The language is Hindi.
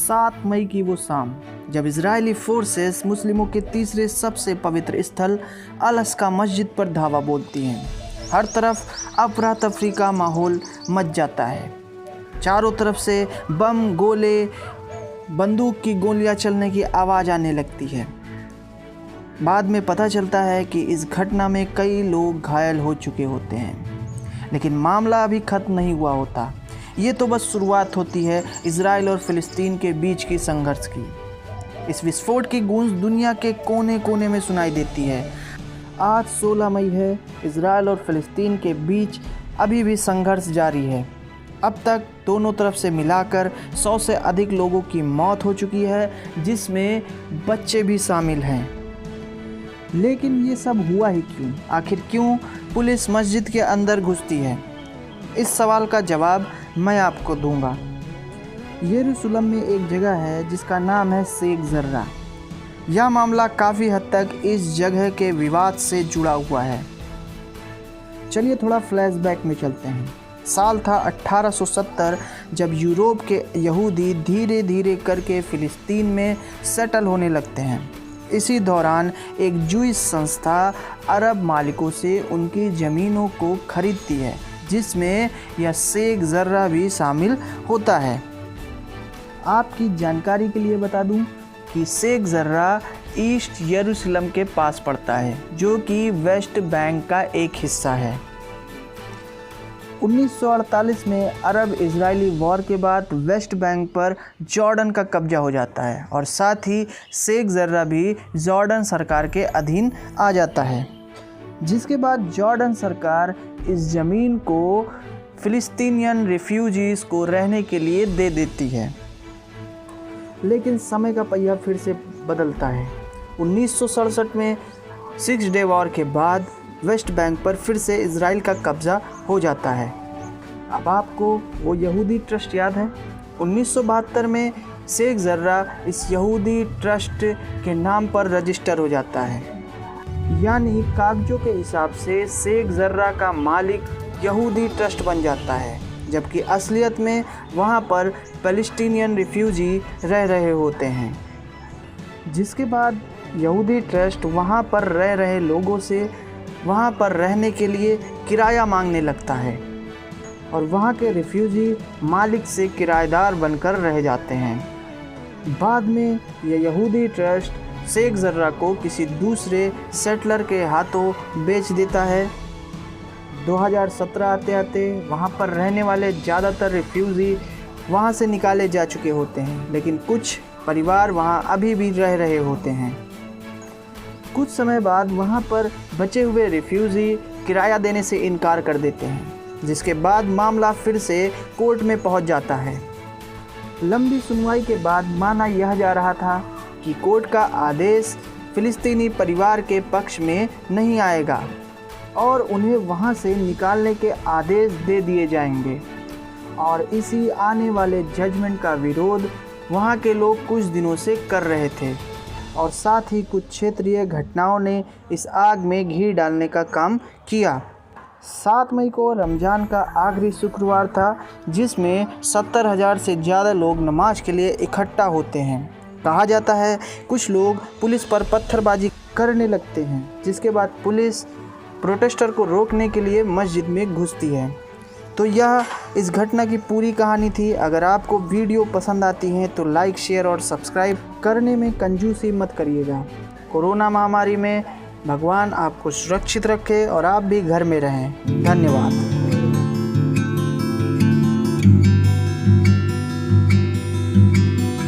7 मई की वो शाम जब इजरायली फोर्सेस मुस्लिमों के तीसरे सबसे पवित्र स्थल अल-अक्सा मस्जिद पर धावा बोलती हैं। हर तरफ अफरा तफरी का माहौल मच जाता है। चारों तरफ से बम, गोले, बंदूक की गोलियां चलने की आवाज़ आने लगती है। बाद में पता चलता है कि इस घटना में कई लोग घायल हो चुके होते हैं, लेकिन मामला अभी ख़त्म नहीं हुआ होता। ये तो बस शुरुआत होती है इजराइल और फ़िलिस्तीन के बीच की संघर्ष की। इस विस्फोट की गूंज दुनिया के कोने कोने में सुनाई देती है। आज 16 मई है। इजराइल और फ़िलिस्तीन के बीच अभी भी संघर्ष जारी है। अब तक दोनों तरफ से मिलाकर 100 से अधिक लोगों की मौत हो चुकी है, जिसमें बच्चे भी शामिल हैं। लेकिन ये सब हुआ ही क्यों? आखिर क्यों पुलिस मस्जिद के अंदर घुसती है? इस सवाल का जवाब मैं आपको दूंगा। यरूशलेम में एक जगह है जिसका नाम है शेख जर्रा। यह मामला काफ़ी हद तक इस जगह के विवाद से जुड़ा हुआ है। चलिए थोड़ा फ्लैशबैक में चलते हैं। साल था 1870 जब यूरोप के यहूदी धीरे धीरे करके फ़िलिस्तीन में सेटल होने लगते हैं। इसी दौरान एक जूइश संस्था अरब मालिकों से उनकी ज़मीनों को खरीदती है, जिसमें यह शेख जर्रा भी शामिल होता है। आपकी जानकारी के लिए बता दूं कि शेख जर्रा ईस्ट यरूशलेम के पास पड़ता है, जो कि वेस्ट बैंक का एक हिस्सा है। 1948 में अरब इजरायली वॉर के बाद वेस्ट बैंक पर जॉर्डन का कब्जा हो जाता है और साथ ही शेख जर्रा भी जॉर्डन सरकार के अधीन आ जाता है, जिसके बाद जॉर्डन सरकार इस ज़मीन को फ़िलिस्तीनियन रिफ्यूजीज़ को रहने के लिए दे देती है। लेकिन समय का पहिया फिर से बदलता है। 1967 में 6 डे वॉर के बाद वेस्ट बैंक पर फिर से इजराइल का कब्ज़ा हो जाता है। अब आपको वो यहूदी ट्रस्ट याद है? 1972 में शेख जर्रा इस यहूदी ट्रस्ट के नाम पर रजिस्टर हो जाता है, यानी कागजों के हिसाब से शेख जर्रा का मालिक यहूदी ट्रस्ट बन जाता है, जबकि असलियत में वहाँ पर पैलेस्टीनियन रिफ्यूजी रह रहे होते हैं। जिसके बाद यहूदी ट्रस्ट वहाँ पर रह रहे लोगों से वहाँ पर रहने के लिए किराया मांगने लगता है और वहाँ के रिफ्यूजी मालिक से किराएदार बनकर रह जाते हैं। बाद में यह यहूदी ट्रस्ट शेख जर्रा को किसी दूसरे सेटलर के हाथों बेच देता है। 2017 आते आते वहाँ पर रहने वाले ज़्यादातर रिफ्यूजी वहाँ से निकाले जा चुके होते हैं, लेकिन कुछ परिवार वहाँ अभी भी रह रहे होते हैं। कुछ समय बाद वहाँ पर बचे हुए रिफ्यूजी किराया देने से इनकार कर देते हैं, जिसके बाद मामला फिर से कोर्ट में पहुँच जाता है। लंबी सुनवाई के बाद माना यह जा रहा था कि कोर्ट का आदेश फ़िलिस्तीनी परिवार के पक्ष में नहीं आएगा और उन्हें वहाँ से निकालने के आदेश दे दिए जाएंगे। और इसी आने वाले जजमेंट का विरोध वहाँ के लोग कुछ दिनों से कर रहे थे और साथ ही कुछ क्षेत्रीय घटनाओं ने इस आग में घी डालने का काम किया। 7 मई को रमज़ान का आखिरी शुक्रवार था, जिसमें 70,000 से ज़्यादा लोग नमाज के लिए इकट्ठा होते हैं। कहा जाता है कुछ लोग पुलिस पर पत्थरबाजी करने लगते हैं, जिसके बाद पुलिस प्रोटेस्टर को रोकने के लिए मस्जिद में घुसती है। तो यह इस घटना की पूरी कहानी थी। अगर आपको वीडियो पसंद आती है तो लाइक, शेयर और सब्सक्राइब करने में कंजूसी मत करिएगा। कोरोना महामारी में भगवान आपको सुरक्षित रखे और आप भी घर में रहें। धन्यवाद।